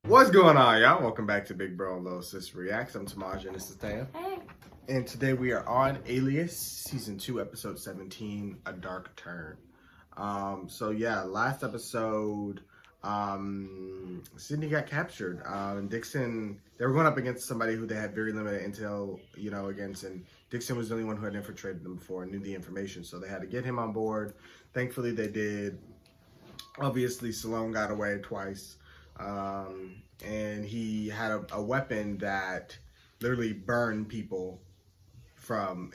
What's going on, y'all? Welcome back to Big Bro and Little Sis Reacts. I'm Tamaj and this is Taya. Hey. And today we are on Alias, Season 2, Episode 17, A Dark Turn. Last episode, Sydney got captured. And Dixon, they were going up against somebody who they had very limited intel, against. And Dixon was the only one who had infiltrated them before and knew the information. So they had to get him on board. Thankfully, they did. Obviously, Salone got away twice. And he had a weapon that literally burned people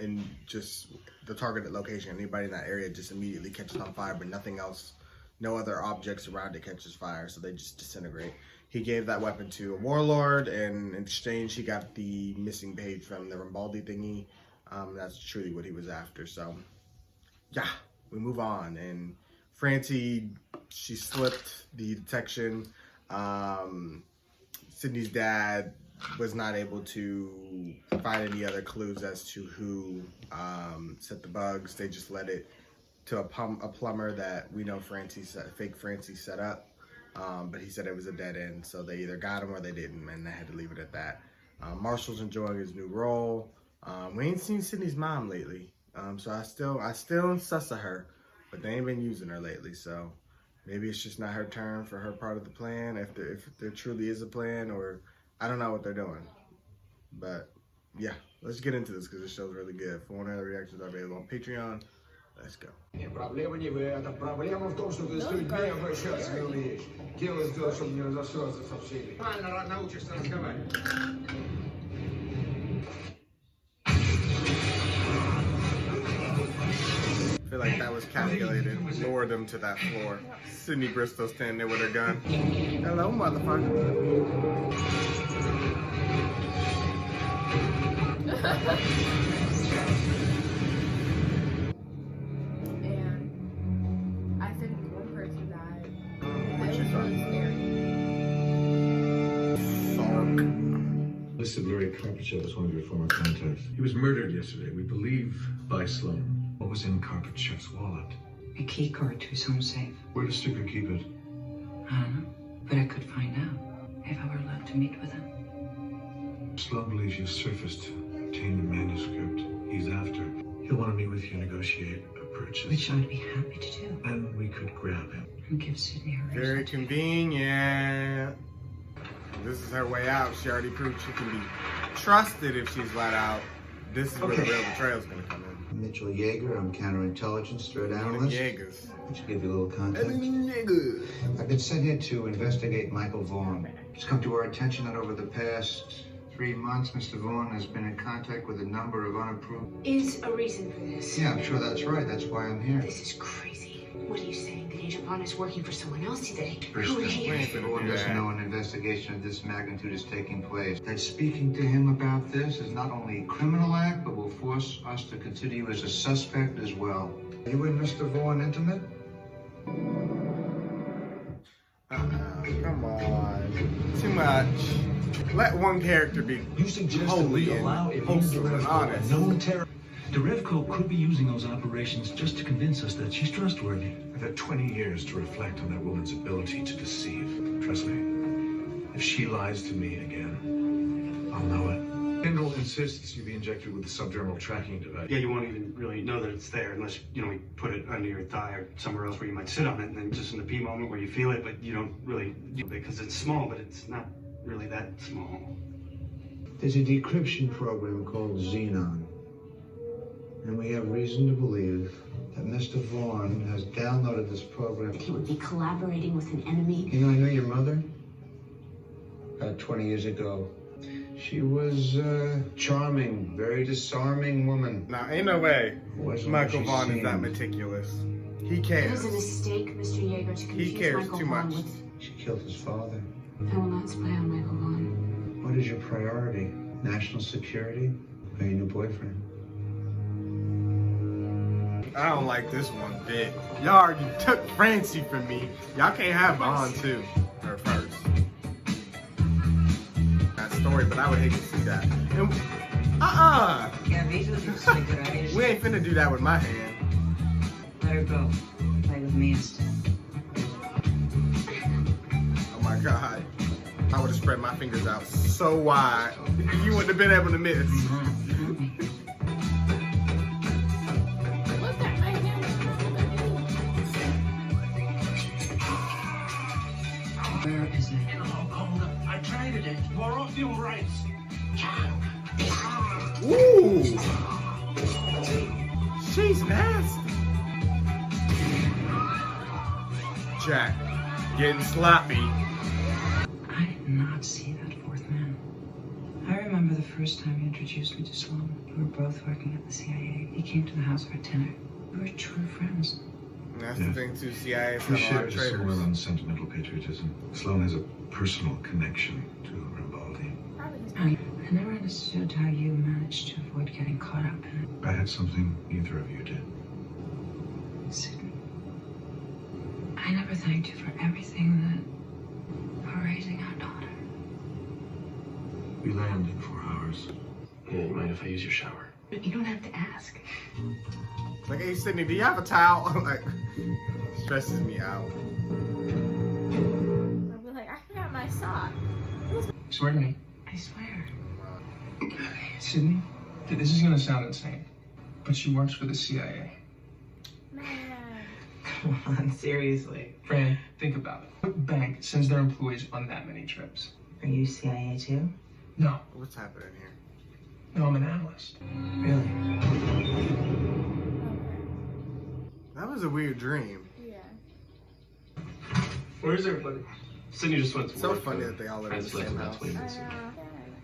in just the targeted location. Anybody in that area just immediately catches on fire, but nothing else, no other objects around it catches fire, so they just disintegrate. He gave that weapon to a warlord, and in exchange he got the missing page from the Rambaldi thingy. That's truly what he was after. So yeah, we move on, and Francie, she slipped the detection. Sydney's dad was not able to find any other clues as to who set the bugs. They just led it to a plumber that we know fake Francie set up, but he said it was a dead end, so they either got him or they didn't, and they had to leave it at that. Marshall's enjoying his new role. We ain't seen Sydney's mom lately, so I still sus of her, but they ain't been using her lately, so maybe it's just not her turn for her part of the plan, if there truly is a plan, or I don't know what they're doing. But yeah, let's get into this because this show's really good. For one other reactions are available on Patreon. Let's go. Проблема не в этом. Проблема в том, что ты с людьми обращаться не умеешь. Дело сделать, чтобы не разошелся со всеми. Нормально научишься разговаривать. I feel like that was calculated. Lowered them to that floor. Sydney Bristol standing there with her gun. Hello, motherfucker. And I think one person died. What you thought? Sark. Listed Larry Carpetshell as one of your former contacts. He was murdered yesterday, we believe, by Sloan. What was in Carpetshell's wallet? A key card to his home safe. Where does Sticker keep it? I don't know, but I could find out if I were allowed to meet with him. Sloan believes you've surfaced, obtained the manuscript he's after. He'll want to meet with you, negotiate a purchase. Which I'd be happy to do. And we could grab him. And give Sydney a reason. Very convenient. This is her way out. She already proved she can be trusted if she's let out. This is where the real betrayal's gonna come in. Mitchell Yeager, I'm counterintelligence threat analyst. Yeagers. I should give you a little context. Yeagers. I've been sent here to investigate Michael Vaughn. It's come to our attention that over the past 3 months, Mr. Vaughn has been in contact with a number of unapproved... Is a reason for this. Yeah, I'm sure that's right. That's why I'm here. This is crazy. What are you saying? That Agent Vaughn is working for someone else? That he... First Who thing, he... everyone doesn't know an investigation of this magnitude is taking place. That speaking to him about this is not only a criminal act, but will force us to consider you as a suspect as well. You and Mr. Vaughn intimate? Come on. Too much. Let one character be You suggest that holy we and allow wholesome and honest. known terror. Derevko could be using those operations just to convince us that she's trustworthy. I've had 20 years to reflect on that woman's ability to deceive. Trust me, if she lies to me again, I'll know it. Kendall insists you be injected with the subdermal tracking device. Yeah, you won't even really know that it's there unless, we put it under your thigh or somewhere else where you might sit on it, and then just in the pee moment where you feel it, but you don't really, because it's small, but it's not really that small. There's a decryption program called Xenon. And we have reason to believe that Mr. Vaughn has downloaded this program. He would be collaborating with an enemy. You know, I know your mother. About 20 years ago. She was a charming, very disarming woman. Now, ain't no way Wasn't Michael what she Vaughn is that seemed. meticulous. He It cares. was a mistake, Mr. Yeager, to confuse He cares Michael too Vaughn much. with... She killed his father. I will not spy on Michael Vaughn. What is your priority? National security or your new boyfriend? I don't like this one bit. Y'all already took Francie from me. Y'all can't have Bond too. Or first. That story, but I would hate to see that. And, Yeah, these are just like good ideas. we ain't finna do that with my hand. Let her go. Play with me instead. Oh my God. I would have spread my fingers out so wide. You wouldn't have been able to miss. What's that right here? Where is it? I traded it. Borrow fuel rights. Ooh! She's nasty. Jack, getting sloppy. I did not see that fourth man. I remember the first time you introduced me to Sloan. We were both working at the CIA. He came to the house for dinner. We were true friends. And that's the thing too, CIA is We a lot share of a similar traitors. unsentimental patriotism. Sloan has a personal connection to Rambaldi. And I never understood how you managed to avoid getting caught up in I had something neither of you did. it. Sydney, I never thanked you for everything that for raising our daughter. We land in 4 hours. Yeah, you mind if I use your shower? You don't have to ask. Like, hey Sydney, do you have a towel? Like, stresses me out. I'll be like, I forgot my sock. Swear to me. I swear. Sydney, this is gonna sound insane, but she works for the CIA. Man. Come on, seriously. Fran, think about it. What bank sends their employees on that many trips? Are you CIA too? No, What's happening here? no, I'm an analyst. Really? That was a weird dream. Yeah. Where's everybody? Sydney just went to It's so work. funny that they all live in the Francie left same about house. 20 I minutes ago. know.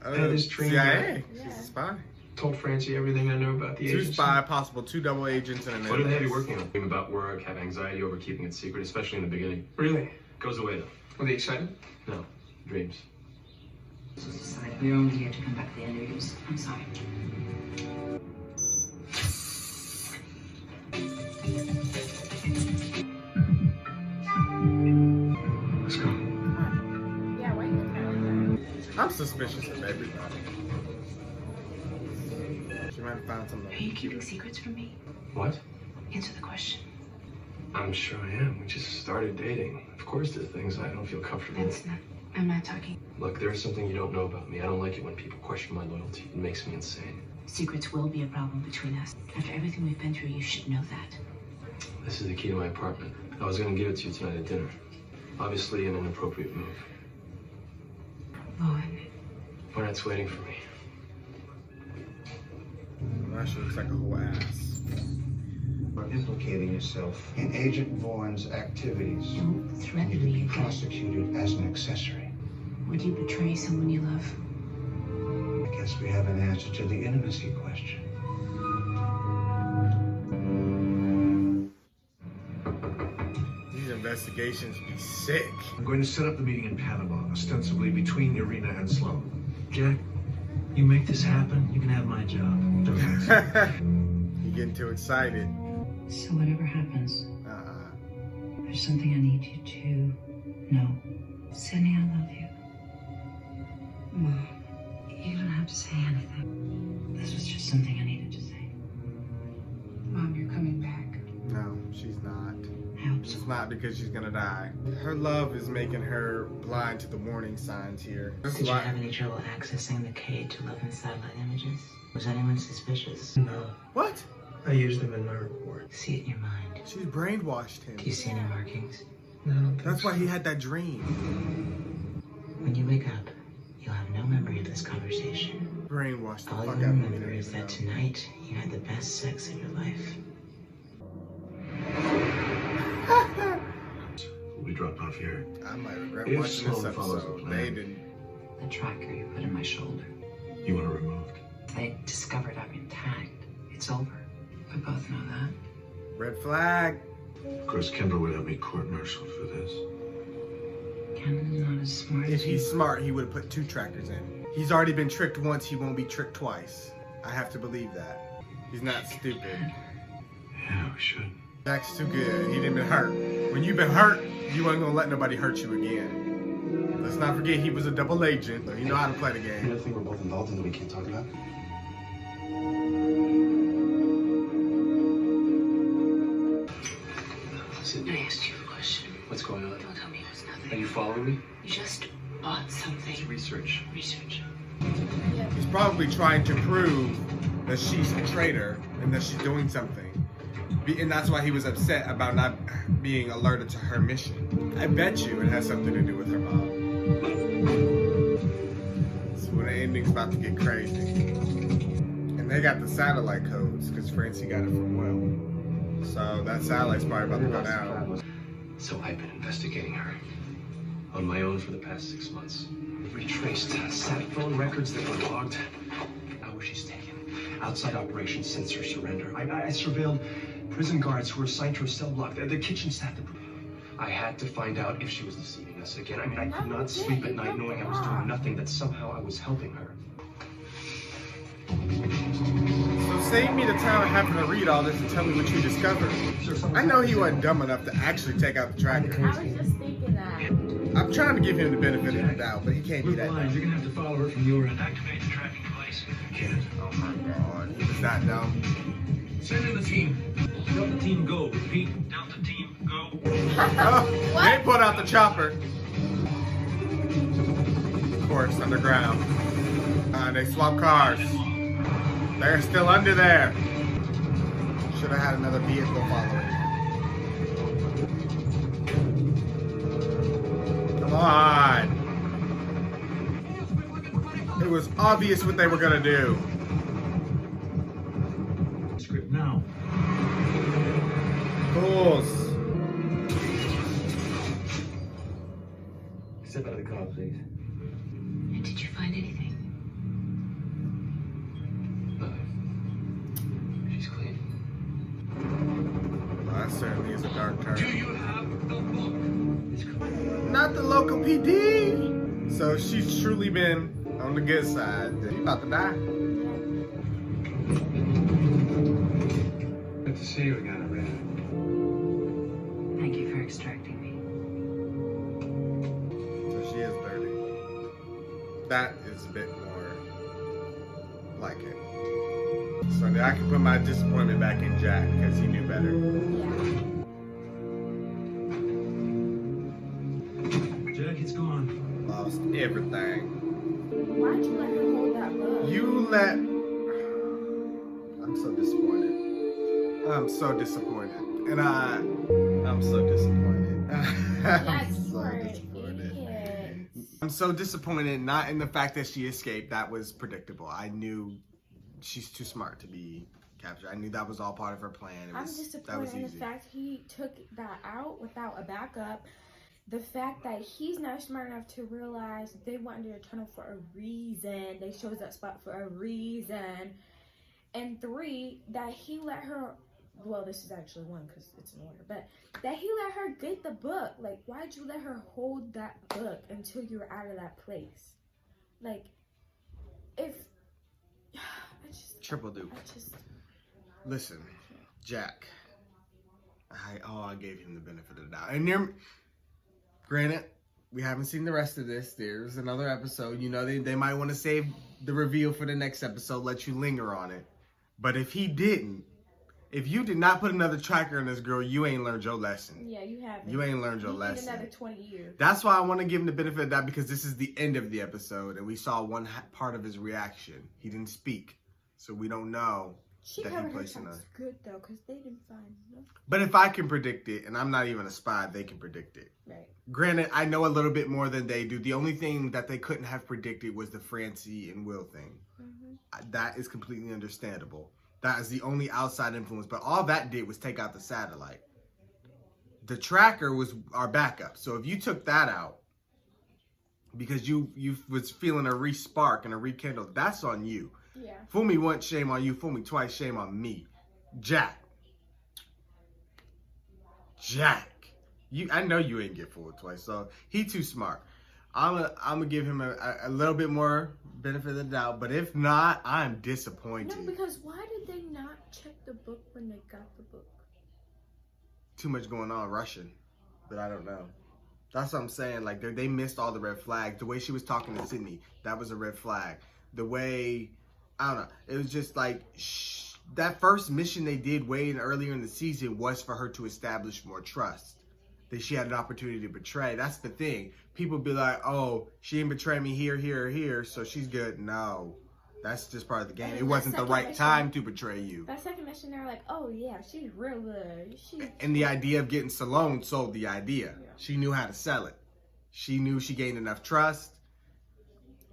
I had this dream CIA. Yeah. She's a spy. Told Francie everything I know about the 2 agency. spy, possible 2 double agents, and an What do they have you analyst. working on? Dream about work, have anxiety over keeping it secret, especially in the beginning. Really? Goes away though. Were they excited? No, dreams. Sorry, we were only here to conduct the interviews. I'm sorry. Let's go. Yeah, why you looking at me like I'm suspicious of everybody. She might have found Are something. you keeping secrets from me? What? Answer the question. I'm sure I am. We just started dating. Of course there's things I don't feel comfortable with. That's not. I'm not talking. Look, there's something you don't know about me. I don't like it when people question my loyalty. It makes me insane. Secrets will be a problem between us. After everything we've been through, you should know that. This is the key to my apartment. I was gonna give it to you tonight at dinner. Obviously an inappropriate move. Lauren, Barnett's waiting for me. Now she looks like a whole ass. You're implicating yourself in Agent Vaughn's activities. don't And threaten you could me be again. prosecuted as an accessory. Would you betray someone you love? I guess we have an answer to the intimacy question. These investigations be sick. I'm going to set up the meeting in Panama, ostensibly between Irina and Sloan. Jack, you make this happen, you can have my job. You getting too excited. So whatever happens, there's something I need you to know. Sydney, I love you. Mom, you don't have to say anything. This was just something I needed to say. Mom, you're coming back. No, she's not. I hope so. It's not because she's gonna die. Her love is making her blind to the warning signs here. That's Did you why- have any trouble accessing the code to look in satellite images? Was anyone suspicious? No. What? I used them in my report. See it in your mind. She's brainwashed him. Do you see any markings? No, I don't think That's so. why he had that dream. When you wake up, you'll have no memory of this conversation. Brainwashed the All fuck you out of me. remember is that tonight you had the best sex of your life. We'll be dropped off here. I might regret If watching this Sloan follows the episode. plan. They didn't. The tracker you put in my shoulder. You want it removed. They discovered I'm intact. It's over. We both know that. Red flag. Of course, Kendall would have me court-martialed for this. Cannon's not as smart If as you. he's smart, he would have put 2 trackers in. He's already been tricked once, he won't be tricked twice. I have to believe that. He's not stupid. Yeah, we should. Jack's too good. He didn't been hurt. When you've been hurt, you ain't gonna let nobody hurt you again. Let's not forget he was a double agent, so he know how to play the You game. don't think we're both involved in that we can't talk about? I asked you a question. What's going on? Don't tell me it was nothing. Are you following me? You just bought something. It's research. Research. He's probably trying to prove that she's a traitor and that she's doing something. And that's why he was upset about not being alerted to her mission. I bet you it has something to do with her mom. So when the ending's about to get crazy. And they got the satellite codes because Francie got it from Will. So that satellite's probably about to go down. So I've been investigating her on my own for the past 6 months. Retraced sat phone records that were logged. Hours she's taken. Outside operations since her surrender. I surveilled prison guards who were assigned to her cell block. The kitchen staff. I had to find out if she was deceiving us again. I mean, I could not sleep at night knowing I was doing nothing, that somehow I was helping her. So save me the time of having to read all this and tell me what you discovered. I know he wasn't dumb enough to actually take out the tracker. I was just thinking that. I'm trying to give him the benefit of the doubt, but he can't be that dumb. You're gonna have to follow her from your end. Activate the tracking device. Oh my god, he was that dumb. Send in the team. Delta team go. Repeat. Delta team go. They put out the chopper. Of course, underground. They swap cars. They're still under there. Should have had another vehicle following. Come on. It was obvious what they were gonna do. Script now. Fools. Step out of the car, please. And did you find anything? She's clean. Well, that certainly is a dark turn. Do you have the book? Not the local PD. So she's truly been on the good side. You about to die? Good to see you again, Arena. Thank you for extracting me. So she is dirty. That is a bit more like it. So now I can put my disappointment back in Jack because he knew better. Jack, it's gone. Lost everything. Why'd you let her hold that book? You let... I'm so disappointed. I'm so disappointed. And I'm so disappointed. I'm so disappointed. I'm so disappointed, not in the fact that she escaped. That was predictable. I knew she's too smart to be captured. I knew that was all part of her plan. I'm disappointed in the fact he took that out without a backup. The fact that he's not smart enough to realize they wanted to tunnel for a reason. They chose that spot for a reason. And 3, that he let her, well, this is actually 1 because it's an order, but that he let her get the book. Like, why'd you let her hold that book until you were out of that place? Like, if, Triple dupe. Listen, Jack. I gave him the benefit of the doubt. And granted, we haven't seen the rest of this. There's another episode. You know, they might want to save the reveal for the next episode, let you linger on it. But if he didn't, if you did not put another tracker in this girl, you ain't learned your lesson. Yeah, you haven't. You ain't learned your lesson. Another 20 years. That's why I want to give him the benefit of that, because this is the end of the episode, and we saw one part of his reaction. He didn't speak, so we don't know that he placed in That's good though, because they didn't find nothing. But if I can predict it, and I'm not even a spy, they can predict it. Right. Granted, I know a little bit more than they do. The only thing that they couldn't have predicted was the Francie and Will thing. That is completely understandable. That is the only outside influence. But all that did was take out the satellite. The tracker was our backup. So if you took that out because you was feeling a re-spark and a rekindle, that's on you. Yeah. Fool me once, shame on you. Fool me twice, shame on me. Jack. I know you ain't get fooled twice, so he too smart. I'm gonna give him a little bit more benefit of the doubt, but if not, I'm disappointed. No, because why did they not check the book when they got the book? Too much going on, Russian, but I don't know. That's what I'm saying. Like they missed all the red flags. The way she was talking to Sydney, that was a red flag. The way, I don't know, it was just like that first mission they did way earlier in the season was for her to establish more trust. that she had an opportunity to betray. That's the thing. People be like, oh, she didn't betray me here, here, or here, so she's good. No. That's just part of the game. It wasn't the right time to betray you. That second mission, they're like, oh yeah, she's real good. And the idea of getting Salome sold the idea. Yeah. She knew how to sell it. She knew she gained enough trust.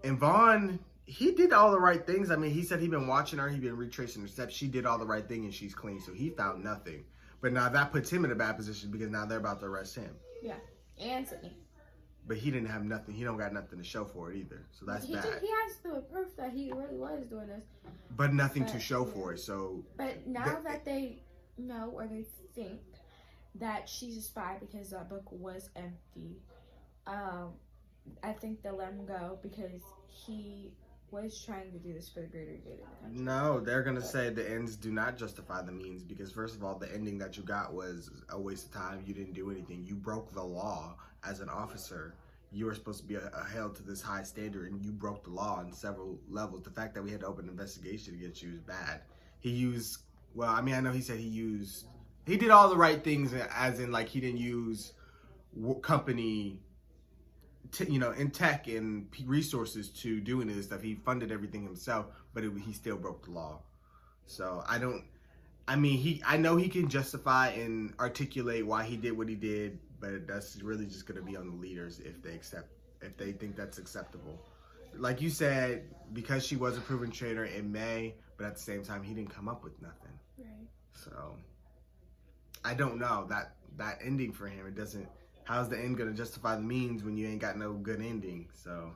And Vaughn, he did all the right things. I mean, he said he'd been watching her. He'd been retracing her steps. She did all the right thing, and she's clean. So he found nothing. But now that puts him in a bad position because now they're about to arrest him. Yeah, and Sydney. But he didn't have nothing. He don't got nothing to show for it either. So that's bad. He has the proof that he really was doing this. But nothing to show for it. So. But now that they know or they think that she's a spy because that book was empty, I think they'll let him go because he was trying to do this for the greater good of the country. No, they're going to say the ends do not justify the means because, first of all, the ending that you got was a waste of time. You didn't do anything. You broke the law as an officer. You were supposed to be held to this high standard, and you broke the law on several levels. The fact that we had to open an investigation against you is bad. He used, well, I mean, I know he said he did all the right things, as in, like, he didn't use company in tech and resources to do any of this stuff. He funded everything himself, but he still broke the law. So I know he can justify and articulate why he did what he did, but that's really just going to be on the leaders if they think that's acceptable. Like you said, because she was a proven traitor in May, but at the same time, he didn't come up with nothing. Right. So I don't know that ending for him. It doesn't. How's the end going to justify the means when you ain't got no good ending? So,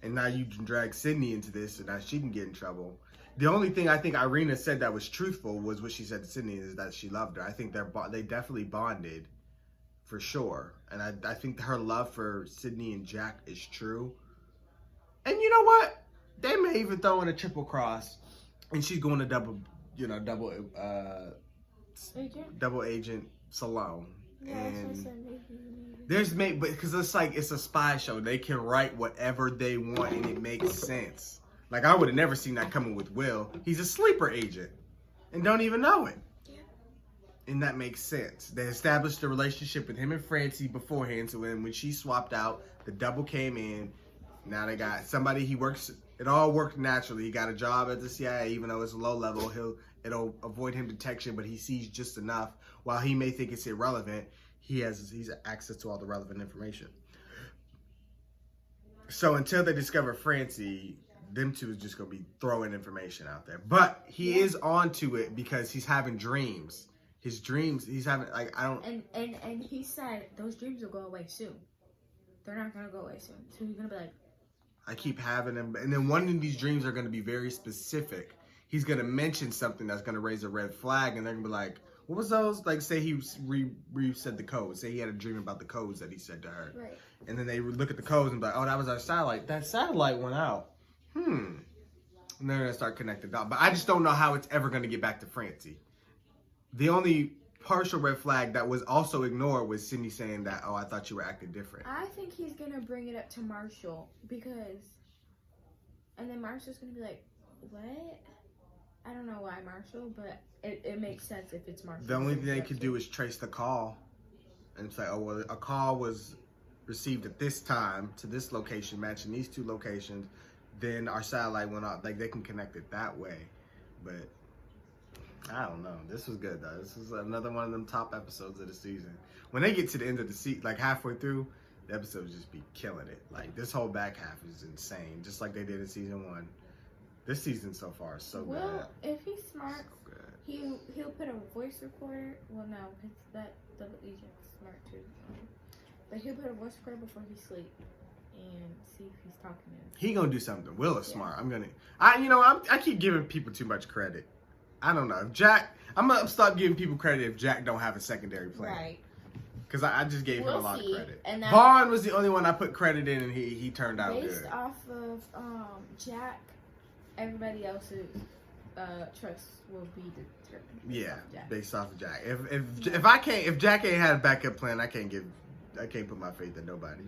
and now you can drag Sydney into this, so now she can get in trouble. The only thing I think Irina said that was truthful was what she said to Sydney, is that she loved her. I think they definitely bonded, for sure. And I think her love for Sydney and Jack is true. And you know what? They may even throw in a triple cross, and she's going to double agent Salome. Yeah, and but because it's a spy show, they can write whatever they want and it makes sense. Like, I would have never seen that coming with Will. He's a sleeper agent and don't even know it. Yeah. And that makes sense. They established a relationship with him and Francie beforehand, so when she swapped out, the double came in. Now they got somebody he works. It all worked naturally. He got a job at the CIA, even though it's low level. It'll avoid him detection, but he sees just enough. While he may think it's irrelevant, he's access to all the relevant information. So until they discover Francie, them two is just gonna be throwing information out there. But he is onto it because he's having dreams. His dreams, he's having And he said those dreams will go away soon. They're not gonna go away soon. So he's gonna be like, I keep having them, and then one of these dreams are gonna be very specific. He's gonna mention something that's gonna raise a red flag, and they're gonna be like, what was those? Like, say he said the code. Say he had a dream about the codes that he said to her. Right. And then they would look at the codes and be like, oh, that was our satellite. That satellite went out. And they're going to start connecting dots. But I just don't know how it's ever going to get back to Francie. The only partial red flag that was also ignored was Sydney saying that, oh, I thought you were acting different. I think he's going to bring it up to Marshall and then Marshall's going to be like, what? I don't know why Marshall, but it makes sense if it's Marshall. The only thing they could do is trace the call and say, oh, well, a call was received at this time to this location, matching these two locations. Then our satellite went out. Like, they can connect it that way. But I don't know. This was good, though. This is another one of them top episodes of the season. When they get to the end of the season, like halfway through, the episodes just be killing it. Like, this whole back half is insane, just like they did in season 1. This season so far is so good. Well, if he's smart, he'll put a voice recorder. Well, no, because that double agent's smart too. But he'll put a voice recorder before he sleeps and see if he's talking to him. He gonna do something. Will is smart. I keep giving people too much credit. I don't know. If Jack, I'm gonna stop giving people credit if Jack don't have a secondary plan. Right. Because I just gave him a lot of credit. And Vaughn was the only one I put credit in, and he turned out good. Based off of Jack, everybody else's trust will be determined. Yeah, based off of Jack. If Jack ain't had a backup plan, I can't put my faith in nobody.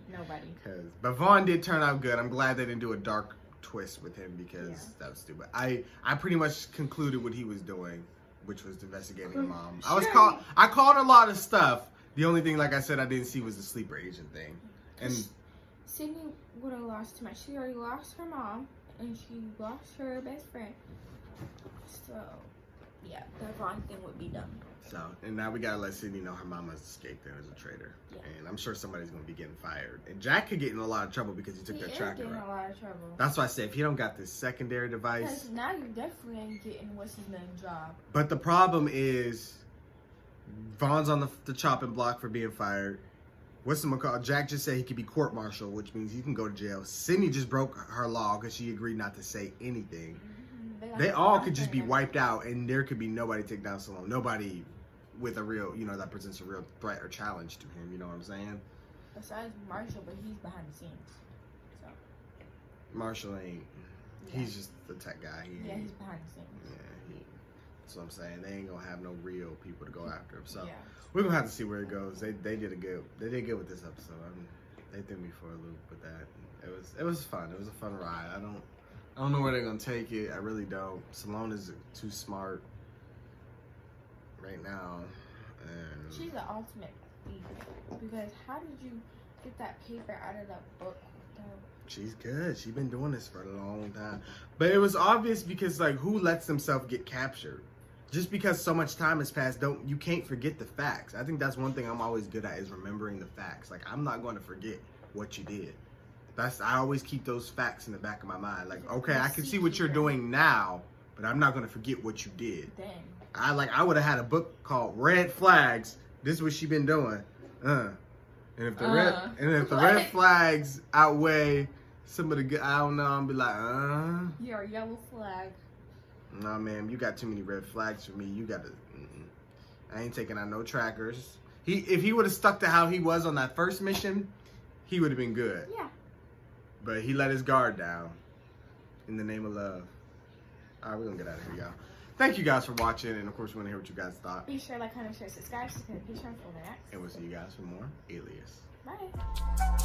But Vaughn did turn out good. I'm glad they didn't do a dark twist with him because that was stupid. I pretty much concluded what he was doing, which was investigating mom. I called a lot of stuff The only thing, like I said, I didn't see was the sleeper agent thing. And Sydney would have lost too much. She already lost her mom, and she lost her best friend. So, yeah, the wrong thing would be done. so, and now we gotta let Sydney know her mama's escaped and is a traitor. Yeah. And I'm sure somebody's gonna be getting fired. And Jack could get in a lot of trouble because he took that tracker getting out. a lot of trouble. That's why I say if he don't got this secondary device. Because now you definitely ain't getting what's his name job. But the problem is, Vaughn's on the chopping block for being fired. Jack just said he could be court-martialed, which means he can go to jail. Sydney just broke her law because she agreed not to say anything. They all could just be wiped out, and there could be nobody to take down Stallone. Nobody with a real, that presents a real threat or challenge to him. You know what I'm saying? Besides Marshall, but he's behind the scenes. So. Marshall ain't. Yeah. He's just the tech guy. Yeah, he's behind the scenes. Yeah, that's what I'm saying. They ain't gonna have no real people to go after him. So Yeah. we're gonna have to see where it goes. They did good with this episode. I mean, they threw me for a loop with that. It was fun. It was a fun ride. I don't know where they're gonna take it. I really don't. Stallone is too smart right now. And She's the ultimate thief. Because how did you get that paper out of that book? she's good. She's been doing this for a long time. But it was obvious because, like, who lets themselves get captured? Just because so much time has passed, you can't forget the facts. I think that's one thing I'm always good at is remembering the facts. Like, I'm not going to forget what you did. I always keep those facts in the back of my mind. Like, okay, I can see what you're doing now, but I'm not going to forget what you did. Then. I would have had a book called Red Flags. This is what she been doing. And if the red flags outweigh some of the good, I don't know, I'll be like, You're a yellow flag. Nah, man, you got too many red flags for me. You got to. I ain't taking out no trackers. If he would have stuck to how he was on that first mission, he would have been good. Yeah. But he let his guard down in the name of love. All right, we're gonna get out of here, y'all. Thank you guys for watching, and of course, we want to hear what you guys thought. Be sure to like, comment, share, subscribe, subscribe, Patreon for that. And we'll see you guys for more Alias. Bye.